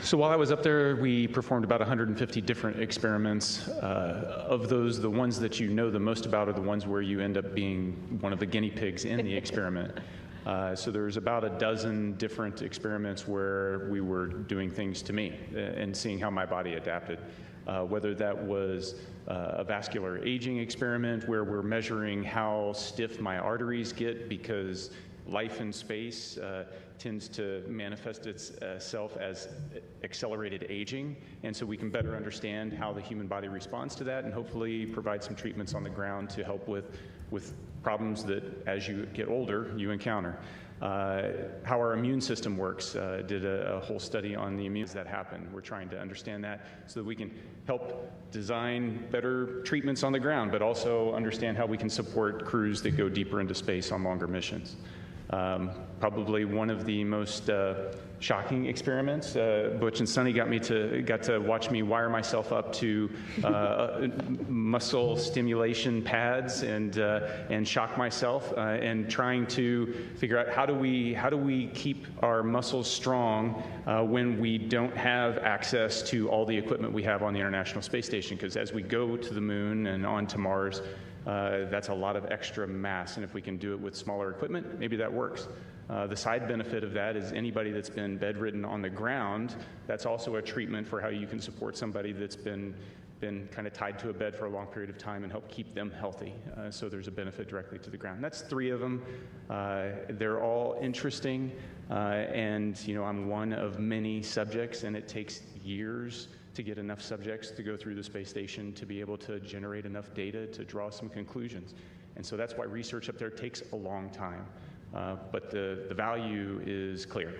So while I was up there, we performed about 150 different experiments. Of those, the ones that you know the most about are the ones where you end up being one of the guinea pigs in the experiment. So there's about a dozen different experiments where we were doing things to me and seeing how my body adapted. Whether that was a vascular aging experiment where we're measuring how stiff my arteries get because life in space tends to manifest itself as accelerated aging, and so we can better understand how the human body responds to that and hopefully provide some treatments on the ground to help with problems that as you get older you encounter. How our immune system works, did a whole study on the immunes that happen. We're trying to understand that so that we can help design better treatments on the ground, but also understand how we can support crews that go deeper into space on longer missions. Probably one of the most shocking experiments. Butch and Suni got to watch me wire myself up to muscle stimulation pads and shock myself and trying to figure out how do we keep our muscles strong when we don't have access to all the equipment we have on the International Space Station, because as we go to the moon and on to Mars, that's a lot of extra mass, and if we can do it with smaller equipment, maybe that works. The side benefit of that is anybody that's been bedridden on the ground, that's also a treatment for how you can support somebody that's been kind of tied to a bed for a long period of time and help keep them healthy. So there's a benefit directly to the ground. That's 3 of them. They're all interesting, and I'm one of many subjects, and it takes years to get enough subjects to go through the space station to be able to generate enough data to draw some conclusions. And so that's why research up there takes a long time. But the value is clear.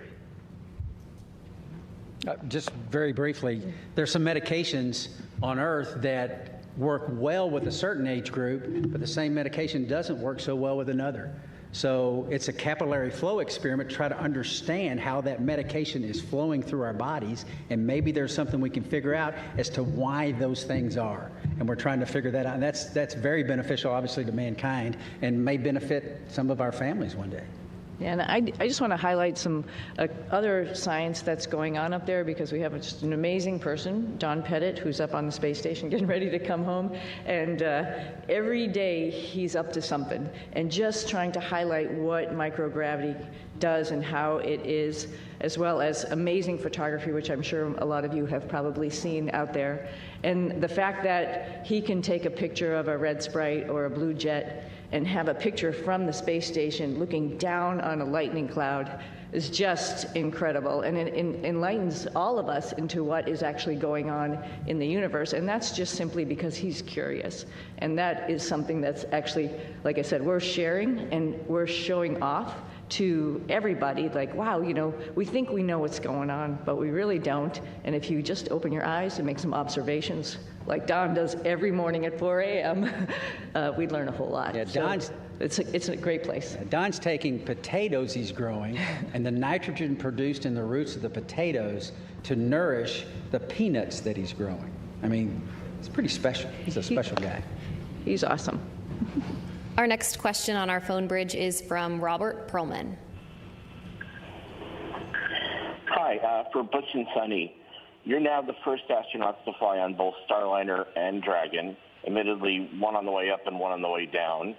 Just very briefly, there's some medications on Earth that work well with a certain age group, but the same medication doesn't work so well with another. So it's a capillary flow experiment to try to understand how that medication is flowing through our bodies, and maybe there's something we can figure out as to why those things are. And we're trying to figure that out. And that's very beneficial, obviously, to mankind, and may benefit some of our families one day. Yeah, and I just want to highlight some other science that's going on up there, because we have just an amazing person, Don Pettit, who's up on the space station getting ready to come home. And every day he's up to something and just trying to highlight what microgravity does and how it is, as well as amazing photography, which I'm sure a lot of you have probably seen out there. And the fact that he can take a picture of a red sprite or a blue jet and have a picture from the space station looking down on a lightning cloud is just incredible, and it enlightens all of us into what is actually going on in the universe. And that's just simply because he's curious. And that is something that's actually, like I said, we're sharing and we're showing off to everybody, like, wow, you know, we think we know what's going on, but we really don't. And if you just open your eyes and make some observations, like Don does every morning at 4 a.m., we'd learn a whole lot. Yeah, Don's, it's a great place. Don's taking potatoes he's growing and the nitrogen produced in the roots of the potatoes to nourish the peanuts that he's growing. I mean, it's pretty special. He's a special guy. He's awesome. Our next question on our phone bridge is from Robert Perlman. Hi, for Butch and Suni, you're now the first astronauts to fly on both Starliner and Dragon, admittedly one on the way up and one on the way down.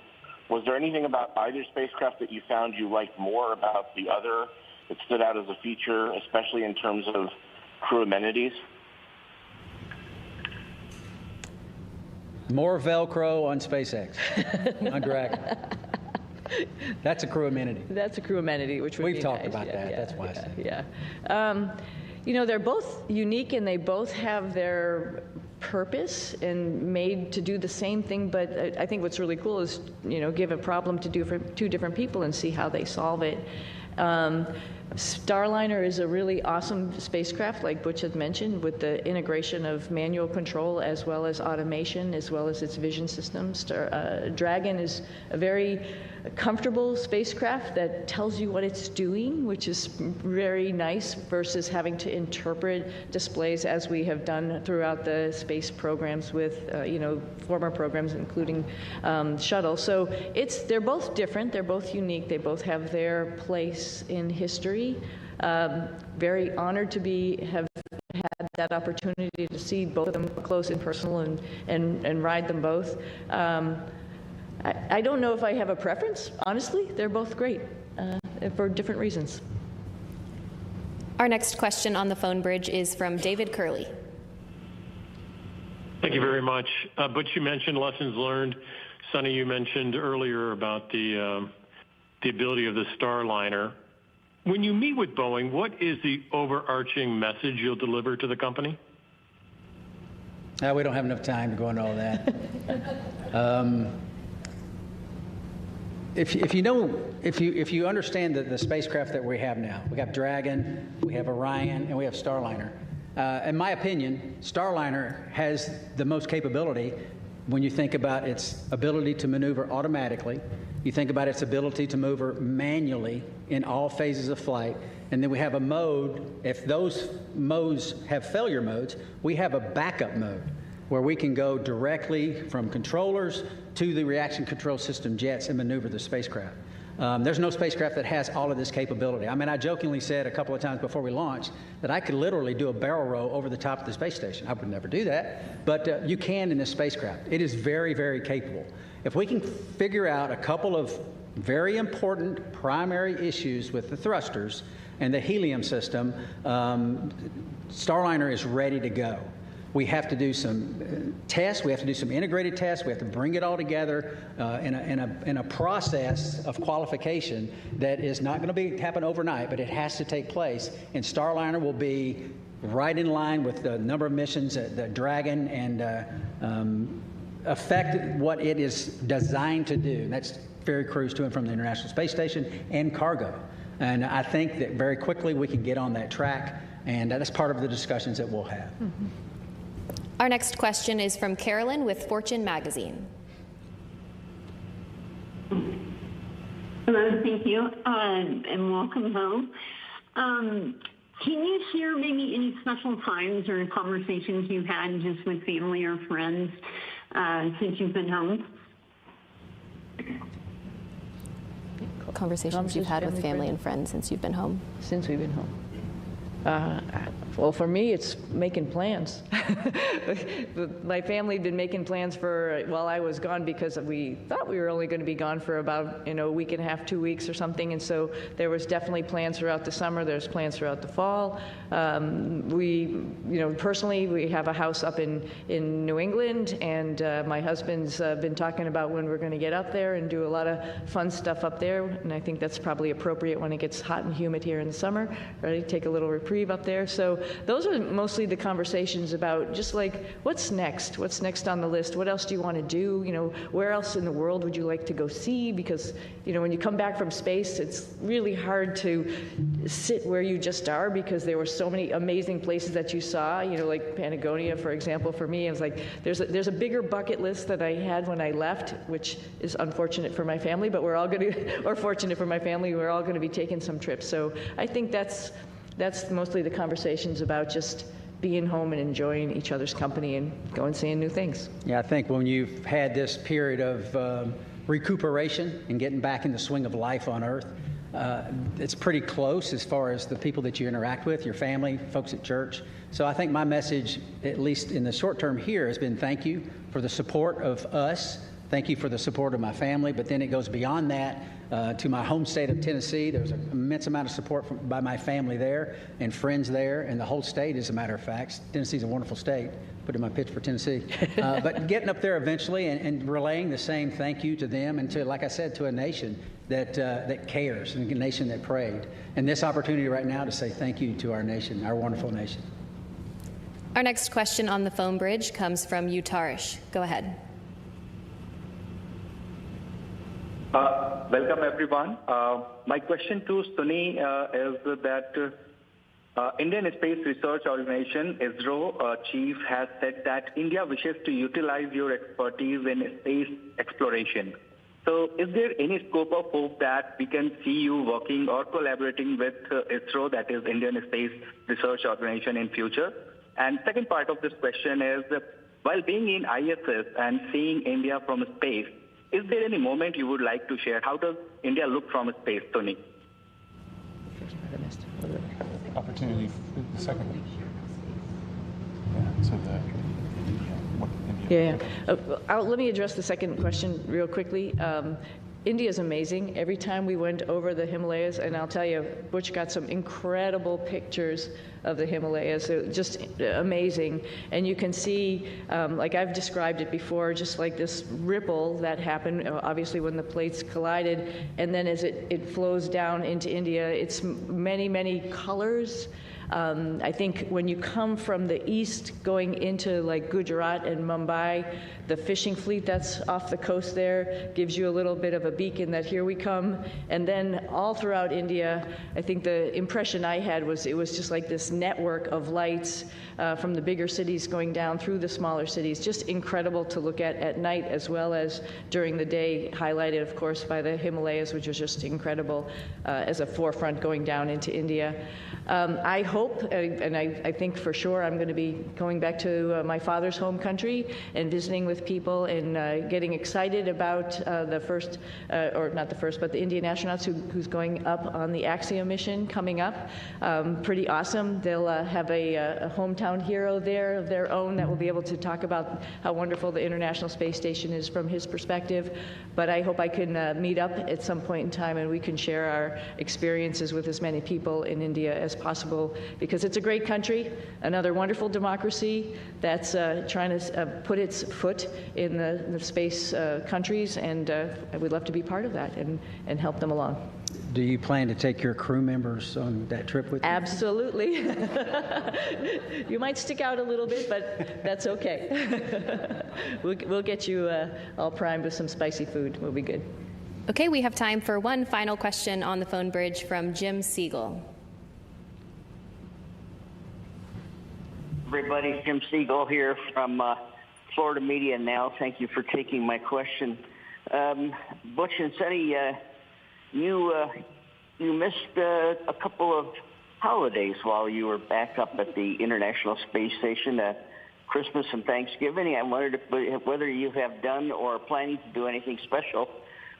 Was there anything about either spacecraft that you found you liked more about the other that stood out as a feature, especially in terms of crew amenities? More Velcro on SpaceX, on Dragon. That's a crew amenity. That's a crew amenity, which would be We've talked nice. about Yeah, that. yeah, That's why I said it. Yeah. You know, they're both unique and they both have their purpose and made to do the same thing, but I think what's really cool is, you know, give a problem to two different people and see how they solve it. Starliner is a really awesome spacecraft, like Butch had mentioned, with the integration of manual control as well as automation, as well as its vision systems. Dragon is a very comfortable spacecraft that tells you what it's doing, which is very nice, versus having to interpret displays as we have done throughout the space programs with, you know, former programs, including shuttle. So they're both different, they're both unique, they both have their place in history. Very honored to have had that opportunity to see both of them close and personal and ride them both. I don't know if I have a preference, honestly. They're both great for different reasons. Our next question on the phone bridge is from David Curley. Thank you very much. Butch, you mentioned lessons learned. Suni, you mentioned earlier about the ability of the Starliner. When you meet with Boeing, what is the overarching message you'll deliver to the company? We don't have enough time to go into all that. If you understand the spacecraft that we have now, we have Dragon, we have Orion, and we have Starliner. In my opinion, Starliner has the most capability when you think about its ability to maneuver automatically. You think about its ability to maneuver manually in all phases of flight. And then we have a mode, if those modes have failure modes, we have a backup mode where we can go directly from controllers to the reaction control system jets and maneuver the spacecraft. There's no spacecraft that has all of this capability. I mean, I jokingly said a couple of times before we launched that I could literally do a barrel roll over the top of the space station. I would never do that, but you can in this spacecraft. It is very, very capable. If we can figure out a couple of very important primary issues with the thrusters and the helium system, Starliner is ready to go. We have to do some tests. We have to do some integrated tests. We have to bring it all together in a process of qualification that is not going to happen overnight, but it has to take place. And Starliner will be right in line with the number of missions that Dragon and affect what it is designed to do. And that's ferry crews to and from the International Space Station and cargo. And I think that very quickly we can get on that track, and that's part of the discussions that we'll have. Mm-hmm. Our next question is from Carolyn with Fortune Magazine. Hello, thank you, and welcome home. Can you share maybe any special times or conversations you've had just with family or friends since you've been home? Conversations you've had with family and friends since you've been home? Since we've been home. Well, for me, it's making plans. My family had been making plans while I was gone because we thought we were only going to be gone for about a week and a half, 2 weeks or something. And so there was definitely plans throughout the summer. There's plans throughout the fall. Personally, we have a house up in New England, and my husband's been talking about when we're going to get up there and do a lot of fun stuff up there. And I think that's probably appropriate when it gets hot and humid here in the summer, right? Take a little reprieve up there. So those are mostly the conversations about just like, what's next? What's next on the list? What else do you want to do? Where else in the world would you like to go see? Because, when you come back from space, it's really hard to sit where you just are because there were so many amazing places that you saw, like Patagonia, for example. For me, it was like, there's a bigger bucket list than I had when I left, which is unfortunate for my family, but we're all going to, or fortunate for my family, we're all going to be taking some trips. So I think that's mostly the conversations about just being home and enjoying each other's company and going seeing new things. Yeah, I think when you've had this period of recuperation and getting back in the swing of life on Earth, it's pretty close as far as the people that you interact with, your family, folks at church. So I think my message, at least in the short term here, has been thank you for the support of us. Thank you for the support of my family, but then it goes beyond that to my home state of Tennessee. There's an immense amount of support by my family there and friends there, and the whole state, as a matter of fact. Tennessee's a wonderful state. Put in my pitch for Tennessee. But getting up there eventually and relaying the same thank you to them and to, like I said, to a nation that cares, and a nation that prayed. And this opportunity right now to say thank you to our nation, our wonderful nation. Our next question on the phone bridge comes from Utarish. Go ahead. Welcome, everyone. My question to Suni is that Indian Space Research Organization, ISRO chief, has said that India wishes to utilize your expertise in space exploration. So is there any scope of hope that we can see you working or collaborating with ISRO, that is Indian Space Research Organization, in future? And second part of this question is, while being in ISS and seeing India from space, is there any moment you would like to share? How does India look from space, Tony? Opportunity, the second one. Yeah, so let me address the second question real quickly. India is amazing. Every time we went over the Himalayas, and I'll tell you, Butch got some incredible pictures of the Himalayas, just amazing. And you can see, like I've described it before, just like this ripple that happened, obviously when the plates collided, and then as it flows down into India, it's many, many colors. I think when you come from the east going into like Gujarat and Mumbai, the fishing fleet that's off the coast there gives you a little bit of a beacon that here we come. And then all throughout India, I think the impression I had was it was just like this network of lights from the bigger cities going down through the smaller cities. Just incredible to look at night as well as during the day, highlighted, of course, by the Himalayas, which was just incredible as a forefront going down into India. I hope, and I think for sure, I'm going to be going back to my father's home country and visiting with people and getting excited about the first, or not the first, but the Indian astronauts who's going up on the Axiom mission coming up. Pretty awesome. They'll have a hometown hero there of their own that will be able to talk about how wonderful the International Space Station is from his perspective. But I hope I can meet up at some point in time and we can share our experiences with as many people in India as possible, because it's a great country, another wonderful democracy that's trying to put its foot in the space countries, and we'd love to be part of that and help them along. Do you plan to take your crew members on that trip with you? Absolutely. You might stick out a little bit, but that's okay. We'll get you all primed with some spicy food. We'll be good. Okay, we have time for one final question on the phone bridge from Jim Siegel. Everybody, Jim Siegel here from Florida Media Now. Thank you for taking my question. Butch and Suni, you missed a couple of holidays while you were back up at the International Space Station, Christmas and Thanksgiving. I wondered whether you have done or are planning to do anything special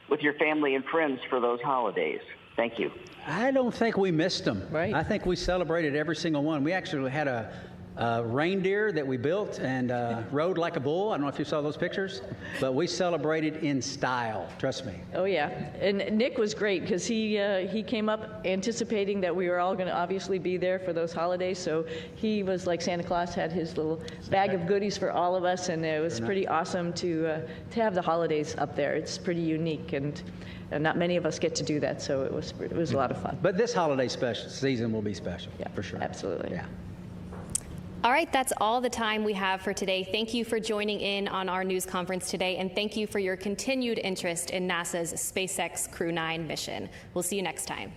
with your family and friends for those holidays. Thank you. I don't think we missed them. Right. I think we celebrated every single one. We actually had a reindeer that we built and rode like a bull. I don't know if you saw those pictures, but we celebrated in style. Trust me. Oh yeah, and Nick was great because he came up anticipating that we were all going to obviously be there for those holidays. So he was like Santa Claus, had his little bag of goodies for all of us, and it was pretty awesome to have the holidays up there. It's pretty unique, and not many of us get to do that. So it was a lot of fun. But this holiday season will be special. Yeah, for sure. Absolutely. Yeah. All right, that's all the time we have for today. Thank you for joining in on our news conference today, and thank you for your continued interest in NASA's SpaceX Crew 9 mission. We'll see you next time.